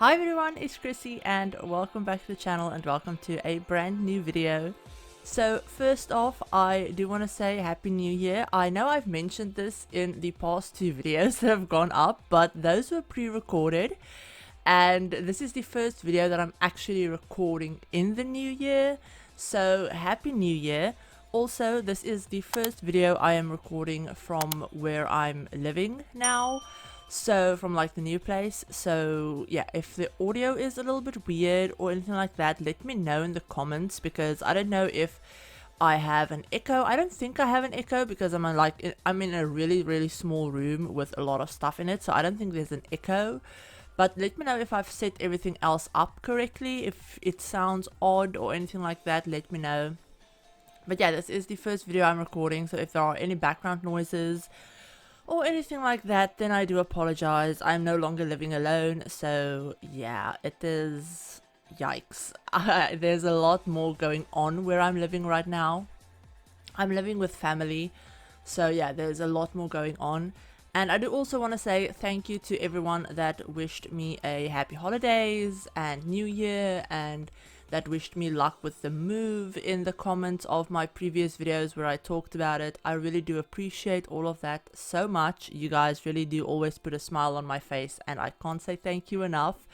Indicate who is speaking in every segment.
Speaker 1: Hi everyone, it's Chrissie and welcome back to the channel and welcome to a brand new video. So first off, I do want to say Happy New Year. I know I've mentioned this in the past two videos that have gone up, but those were pre-recorded and this is the first video that I'm actually recording in the new year. So Happy New Year. Also, this is the first video I am recording from where I'm living now. So from like the new place. So yeah, if the audio is a little bit weird or anything like that, let me know in the comments, because I don't know if I have an echo. I don't think I have an echo because I'm in a really small room with a lot of stuff in it, so I don't think there's an echo. But let me know if I've set everything else up correctly. If it sounds odd or anything like that, let me know. But yeah, this is the first video I'm recording, so if there are any background noises or anything like that, then I do apologize. I'm no longer living alone, so yeah, it is yikes. There's a lot more going on where I'm living right now. I'm living with family, so yeah, there's a lot more going on. And I do also want to say thank you to everyone that wished me a happy holidays and new year, and that wished me luck with the move in the comments of my previous videos where I talked about it. I really do appreciate all of that so much. You guys really do always put a smile on my face, and I can't say thank you enough.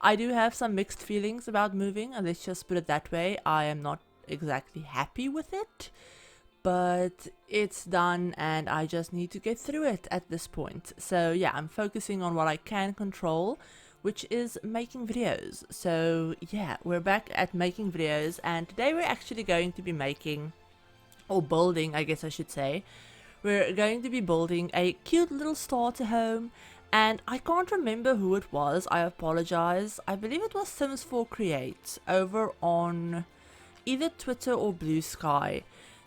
Speaker 1: I do have some mixed feelings about moving, and let's just put it that way. I am not exactly happy with it, but it's done and I just need to get through it at this point. So yeah, I'm focusing on what I can control, which is making videos. So yeah, we're back at making videos, and today we're actually going to be making, or building I guess I should say, we're going to be building a cute little starter home. And I can't remember who it was, I apologize. I believe it was Sims4Create over on either Twitter or Blue Sky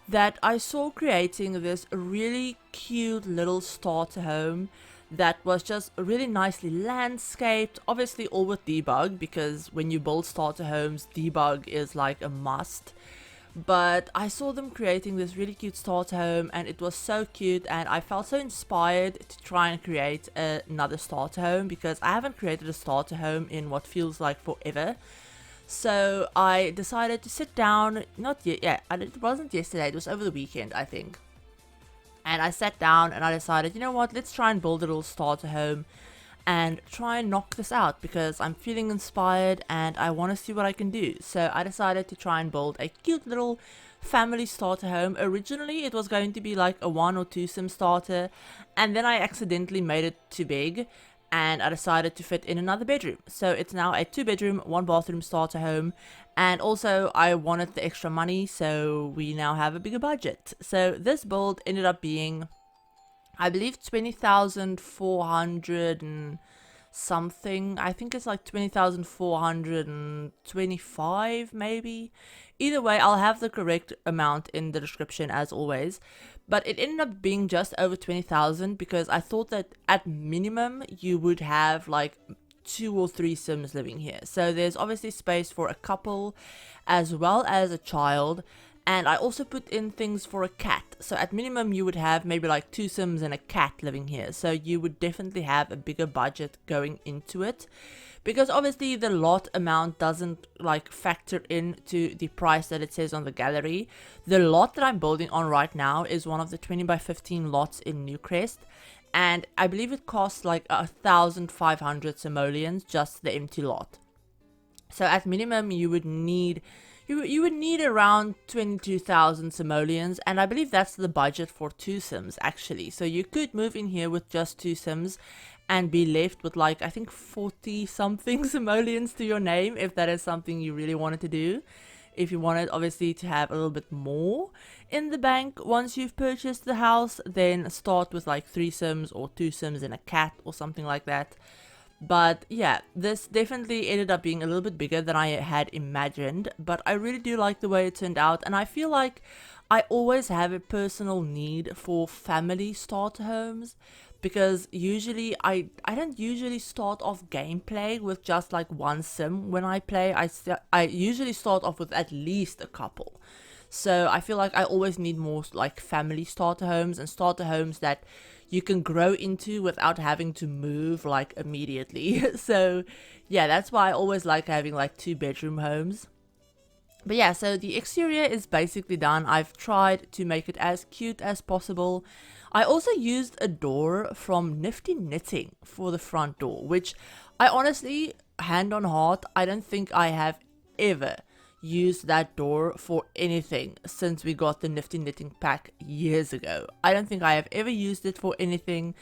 Speaker 1: that I saw creating this really cute little starter home that was just really nicely landscaped, obviously all with debug, because when you build starter homes, debug is like a must. But I saw them creating this really cute starter home and it was so cute, and I felt so inspired to try and create another starter home, because I haven't created a starter home in what feels like forever. So I decided to sit down, it wasn't yesterday, it was over the weekend I think. And I sat down and I decided, you know what, let's try and build a little starter home and try and knock this out, because I'm feeling inspired and I want to see what I can do. So I decided to try and build a cute little family starter home. Originally it was going to be like a 1 or 2 sim starter, and then I accidentally made it too big and I decided to fit in another bedroom. So it's now a 2-bedroom, 1-bathroom starter home. And also I wanted the extra money, so we now have a bigger budget. So this build ended up being, I believe, 20,400 and something. I think it's like 20,425 maybe. Either way, I'll have the correct amount in the description as always. But it ended up being just over 20,000, because I thought that at minimum you would have like 2 or 3 sims living here. So there's obviously space for a couple as well as a child. And I also put in things for a cat. So at minimum you would have maybe like 2 sims and a cat living here. So you would definitely have a bigger budget going into it, because obviously the lot amount doesn't like factor into the price that it says on the gallery. The lot that I'm building on right now is one of the 20 by 15 lots in Newcrest, and I believe it costs like 1,500 simoleons, just the empty lot. So at minimum you would need around 22,000 simoleons, and I believe that's the budget for 2 sims actually. So you could move in here with just 2 sims and be left with like, I think 40 something simoleons to your name, if that is something you really wanted to do. If you wanted obviously to have a little bit more in the bank once you've purchased the house, then start with like 3 sims or 2 sims and a cat or something like that. But yeah, this definitely ended up being a little bit bigger than I had imagined, but I really do like the way it turned out. And I feel like I always have a personal need for family starter homes, because usually I don't usually start off gameplay with just like 1 sim. When I play, I usually start off with at least a couple. So I feel like I always need more like family starter homes and starter homes that you can grow into without having to move like immediately. So yeah, that's why I always like having like 2-bedroom homes. But yeah, so the exterior is basically done. I've tried to make it as cute as possible. I also used a door from Nifty Knitting for the front door, which I honestly, hand on heart, I don't think I have ever used that door for anything since we got the Nifty Knitting pack years ago. I don't think I have ever used it for anything,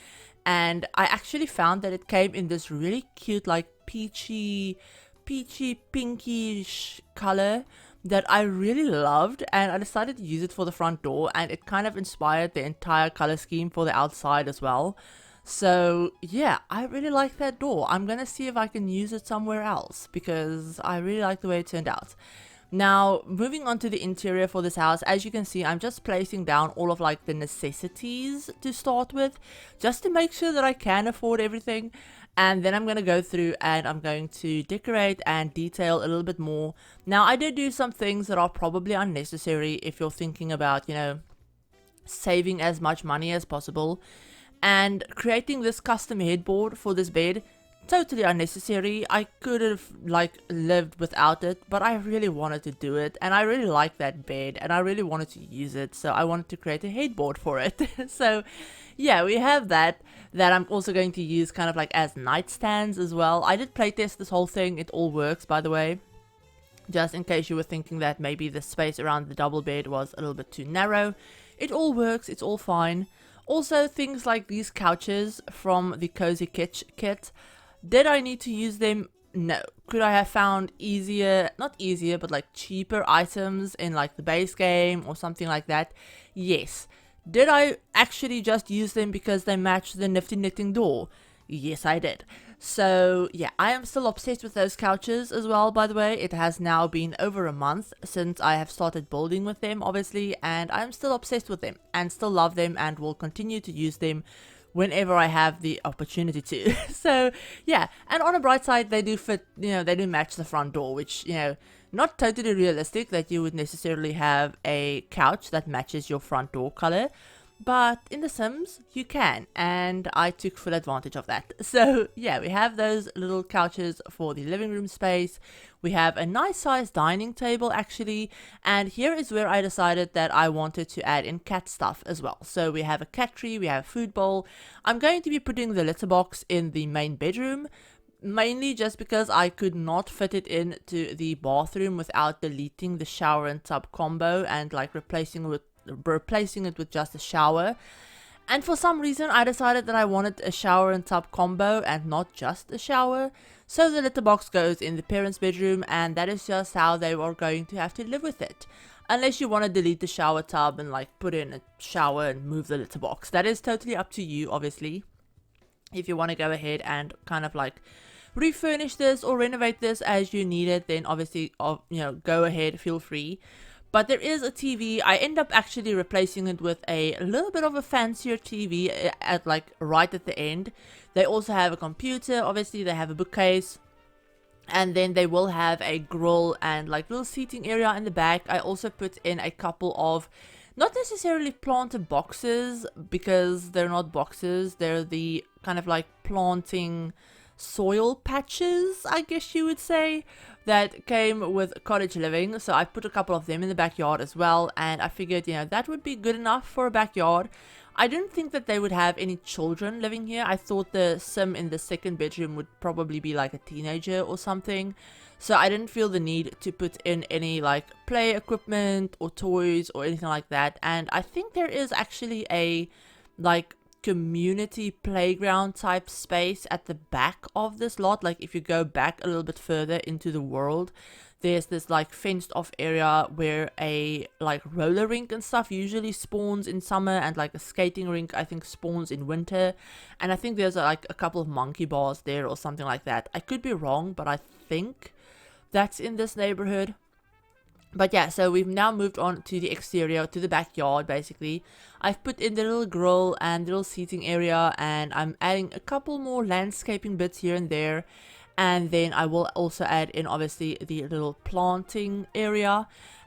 Speaker 1: and I actually found that it came in this really cute like peachy pinkish color that I really loved, and I decided to use it for the front door, and it kind of inspired the entire color scheme for the outside as well. So yeah, I really like that door. I'm gonna see if I can use it somewhere else because I really like the way it turned out. Now, moving on to the interior for this house, as you can see, I'm just placing down all of like the necessities to start with, just to make sure that I can afford everything. And then I'm going to go through and I'm going to decorate and detail a little bit more. Now, I did do some things that are probably unnecessary if you're thinking about, you know, saving as much money as possible. And creating this custom headboard for this bed, totally unnecessary. I could have like lived without it, but I really wanted to do it, and I really like that bed and I really wanted to use it, so I wanted to create a headboard for it. So yeah, we have that I'm also going to use kind of like as nightstands as well. I did playtest this whole thing. It all works, by the way, just in case you were thinking that maybe the space around the double bed was a little bit too narrow. It all works, it's all fine. Also, things like these couches from the ChrissieYT kit, did I need to use them? No. Could I have found easier, not easier, but like cheaper items in like the base game or something like that? Yes. Did I actually just use them because they match the Nifty Knitting door? Yes, I did. So yeah, I am still obsessed with those couches as well, by the way. It has now been over a month since I have started building with them, obviously, and I'm still obsessed with them and still love them and will continue to use them whenever I have the opportunity to. So yeah, and on a bright side, they do fit, you know, they do match the front door, which, you know, not totally realistic that you would necessarily have a couch that matches your front door color, but in The Sims you can, and I took full advantage of that. So yeah, we have those little couches for the living room space. We have a nice sized dining table actually, and here is where I decided that I wanted to add in cat stuff as well. So we have a cat tree, we have a food bowl. I'm going to be putting the litter box in the main bedroom, mainly just because I could not fit it into the bathroom without deleting the shower and tub combo and like replacing it with just a shower. And for some reason I decided that I wanted a shower and tub combo and not just a shower. So the litter box goes in the parents' bedroom, and that is just how they are going to have to live with it. Unless you want to delete the shower tub and like put in a shower and move the litter box. That is totally up to you, obviously. If you want to go ahead and kind of like refurnish this or renovate this as you need it, then obviously, you know, go ahead, feel free. But there is a TV. I end up actually replacing it with a little bit of a fancier TV at like right at the end. They also have a computer, obviously they have a bookcase, and then they will have a grill and like little seating area in the back. I also put in a couple of, not necessarily planter boxes because they're not boxes, they're the kind of like planting soil patches, I guess you would say, that came with cottage living. So I put a couple of them in the backyard as well, and I figured, you know, that would be good enough for a backyard. I didn't think that they would have any children living here. I thought the sim in the second bedroom would probably be like a teenager or something. So I didn't feel the need to put in any like play equipment or toys or anything like that. And I think there is actually a like community playground type space at the back of this lot. Like if you go back a little bit further into the world, there's this like fenced off area where a like roller rink and stuff usually spawns in summer, and like a skating rink I think spawns in winter, and I think there's like a couple of monkey bars there or something like that. I could be wrong, but I think that's in this neighborhood. But yeah, so we've now moved on to the exterior, to the backyard basically. I've put in the little grill and the little seating area, and I'm adding a couple more landscaping bits here and there. And then I will also add in obviously the little planting area.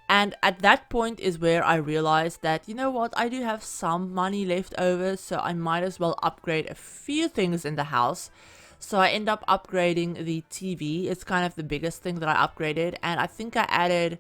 Speaker 1: And at that point is where I realized that, you know what, I do have some money left over, so I might as well upgrade a few things in the house. So I end up upgrading the TV. It's kind of the biggest thing that I upgraded, and I think I added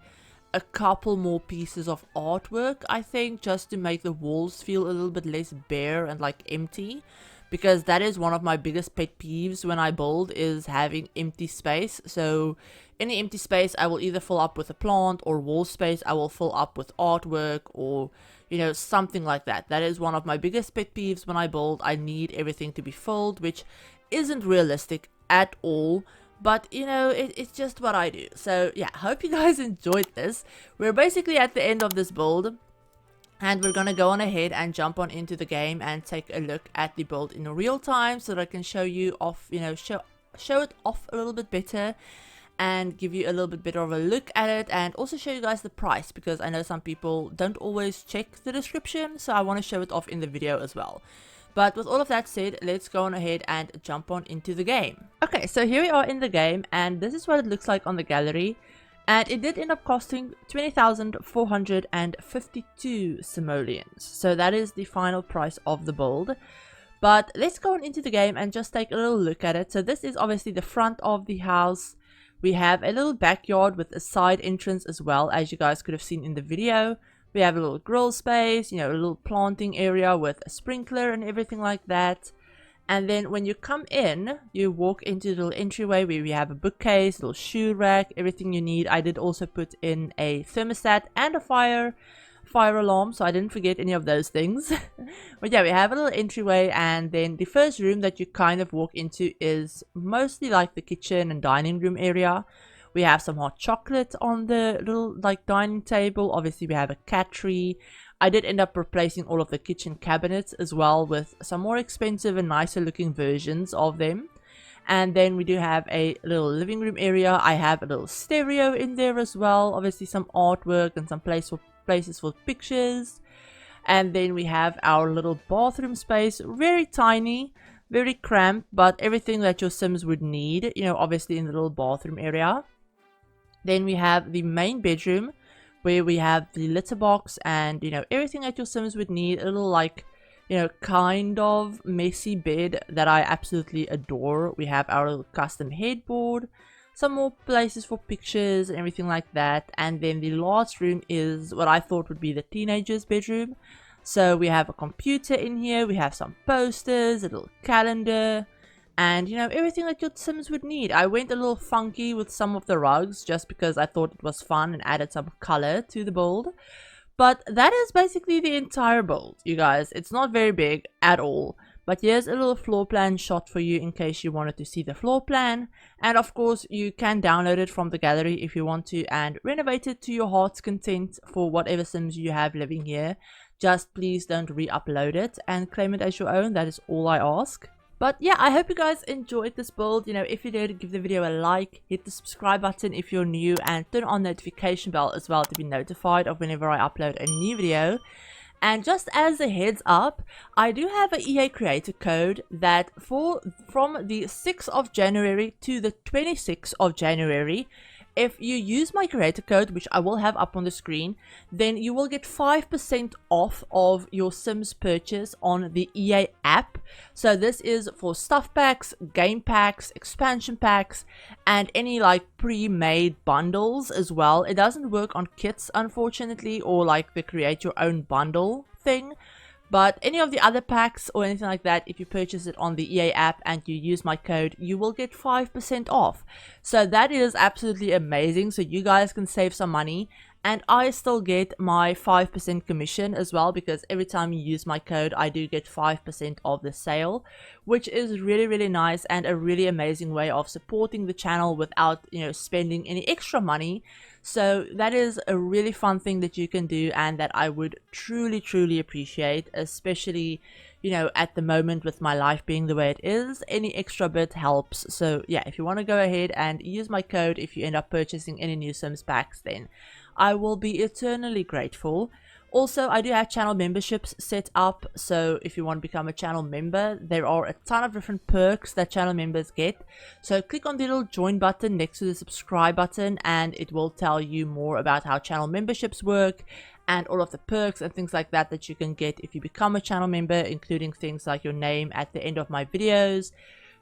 Speaker 1: a couple more pieces of artwork, I think, just to make the walls feel a little bit less bare and like empty, because that is one of my biggest pet peeves when I build, is having empty space. So any empty space I will either fill up with a plant, or wall space I will fill up with artwork, or you know, something like that. That is one of my biggest pet peeves when I build. I need everything to be filled, which isn't realistic at all, but you know, it's just what I do. So yeah, hope you guys enjoyed this. We're basically at the end of this build, and we're gonna go on ahead and jump on into the game and take a look at the build in real time, so that I can show you off, you know, show it off a little bit better and give you a little bit better of a look at it, and also show you guys the price, because I know some people don't always check the description, so I want to show it off in the video as well. But with all of that said, let's go on ahead and jump on into the game. Okay, so here we are in the game, and this is what it looks like on the gallery. And it did end up costing 20,452 simoleons. So that is the final price of the build. But let's go on into the game and just take a little look at it. So this is obviously the front of the house. We have a little backyard with a side entrance as well, as you guys could have seen in the video. We have a little grill space, you know, a little planting area with a sprinkler and everything like that. And then when you come in, you walk into the little entryway where we have a bookcase, a little shoe rack, everything you need. I did also put in a thermostat and a fire alarm, so I didn't forget any of those things. But yeah, we have a little entryway, and then the first room that you kind of walk into is mostly like the kitchen and dining room area. We have some hot chocolate on the little like dining table. Obviously we have a cat tree. I did end up replacing all of the kitchen cabinets as well with some more expensive and nicer looking versions of them. And then we do have a little living room area. I have a little stereo in there as well. Obviously some artwork and some places for pictures. And then we have our little bathroom space. Very tiny, very cramped, but everything that your Sims would need, you know, obviously in the little bathroom area. Then we have the main bedroom, where we have the litter box and, you know, everything that your Sims would need. A little like, you know, kind of messy bed that I absolutely adore. We have our little custom headboard, some more places for pictures and everything like that. And then the last room is what I thought would be the teenager's bedroom. So we have a computer in here, we have some posters, a little calendar, and you know, everything that your Sims would need. I went a little funky with some of the rugs just because I thought it was fun and added some color to the build. But that is basically the entire build, you guys. It's not very big at all, but here's a little floor plan shot for you in case you wanted to see the floor plan. And of course you can download it from the gallery if you want to, and renovate it to your heart's content for whatever Sims you have living here. Just please don't re-upload it and claim it as your own. That is all I ask. But yeah, I hope you guys enjoyed this build. You know, if you did, give the video a like, hit the subscribe button if you're new, and turn on the notification bell as well to be notified of whenever I upload a new video. And just as a heads up, I do have an EA creator code that from the 6th of January to the 26th of January, if you use my creator code, which I will have up on the screen, then you will get 5% off of your Sims purchase on the EA app. So this is for stuff packs, game packs, expansion packs, and any like pre-made bundles as well. It doesn't work on kits, unfortunately, or like the create your own bundle thing. But any of the other packs or anything like that, if you purchase it on the EA app and you use my code, you will get 5% off. So that is absolutely amazing. So you guys can save some money. And I still get my 5% commission as well, because every time you use my code, I do get 5% of the sale, which is really, really nice and a really amazing way of supporting the channel without, you know, spending any extra money. So that is a really fun thing that you can do, and that I would truly, truly appreciate, especially, you know, at the moment with my life being the way it is. Any extra bit helps. So yeah, if you want to go ahead and use my code if you end up purchasing any new Sims packs, then I will be eternally grateful. Also, I do have channel memberships set up, so if you want to become a channel member, there are a ton of different perks that channel members get. So click on the little join button next to the subscribe button and it will tell you more about how channel memberships work and all of the perks and things like that that you can get if you become a channel member, including things like your name at the end of my videos.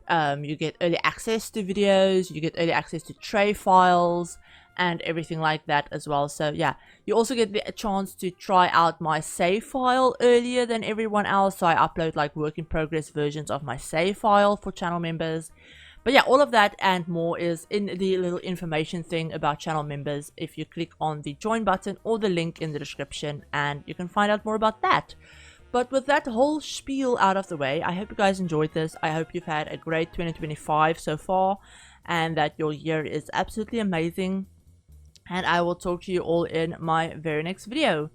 Speaker 1: You get early access to videos, you get early access to tray files, and everything like that as well. So yeah, you also get a chance to try out my save file earlier than everyone else. So I upload like work in progress versions of my save file for channel members. But yeah, all of that and more is in the little information thing about channel members if you click on the join button or the link in the description, and you can find out more about that. But with that whole spiel out of the way, I hope you guys enjoyed this. I hope you've had a great 2025 so far and that your year is absolutely amazing. And I will talk to you all in my very next video.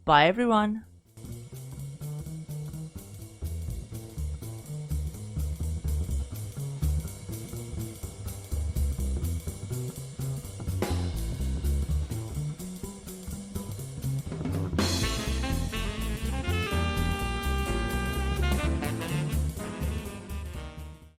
Speaker 1: Bye everyone.